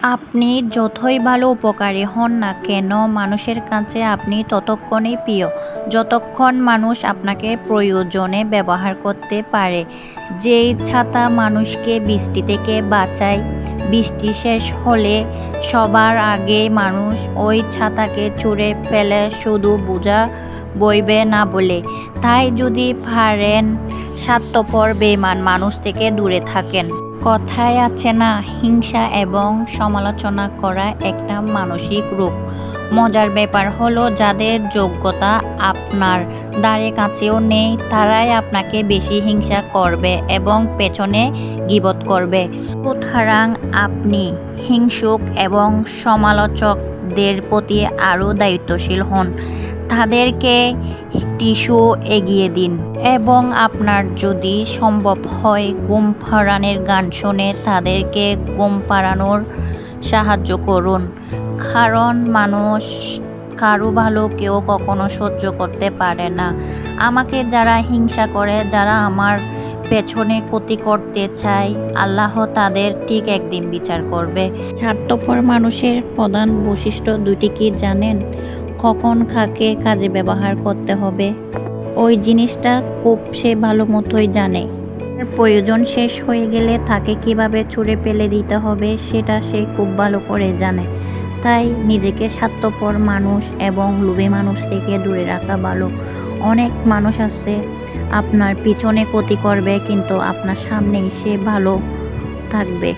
আপনি যতই ভালো উপকারী হন না কেন, মানুষের কাছে আপনি ততক্ষণই প্রিয় যতক্ষণ মানুষ আপনাকে প্রয়োজনে ব্যবহার করতে পারে। যেই ছাতা মানুষকে বৃষ্টি থেকে বাঁচায়, বৃষ্টি শেষ হলে সবার আগে মানুষ ওই ছাতাকে ছুঁড়ে ফেলে, শুধু বোঝা বইবে না বলে। তাই যদি পারেন স্বার্থপর বেঈমান মানুষ থেকে দূরে থাকেন। কথায় আছে না, হিংসা এবং সমালোচনা করা একটা মানসিক রোগ। মজার ব্যাপার হলো, যাদের যোগ্যতা আপনার দ্বারে কাছেও নেই তারাই আপনাকে বেশি হিংসা করবে এবং পেছনে গীবত করবে। সুতরাং আপনি হিংসুক এবং সমালোচকদের প্রতি আরও দায়িত্বশীল হন। তাদেরকে টিস্যু এগিয়ে দিন এবং আপনার যদি সম্ভব হয় ঘুম পাড়ানোর গান শুনে তাদেরকে ঘুম পাড়ানোর সাহায্য করুন। কারণ মানুষ কারো ভালো কেউ কখনো সহ্য করতে পারে না। আমাকে যারা হিংসা করে, যারা আমার পেছনে ক্ষতি করতে চায়, আল্লাহ তাদের ঠিক একদিন বিচার করবে। স্বার্থপর মানুষের প্রধান বৈশিষ্ট্য দুটি কি জানেন? কখন কাকে কাজে ব্যবহার করতে হবে ওই জিনিসটা খুব সে ভালো মতোই জানে। প্রয়োজন শেষ হয়ে গেলে তাকে কিভাবে ছুঁড়ে ফেলে দিতে হবে সেটা সে খুব ভালো করে জানে। তাই নিজেকে স্বার্থপর মানুষ এবং লোভী মানুষ থেকে দূরে রাখা ভালো। অনেক মানুষ আছে আপনার পিছনে ক্ষতি করবে কিন্তু আপনার সামনেই সে ভালো থাকবে।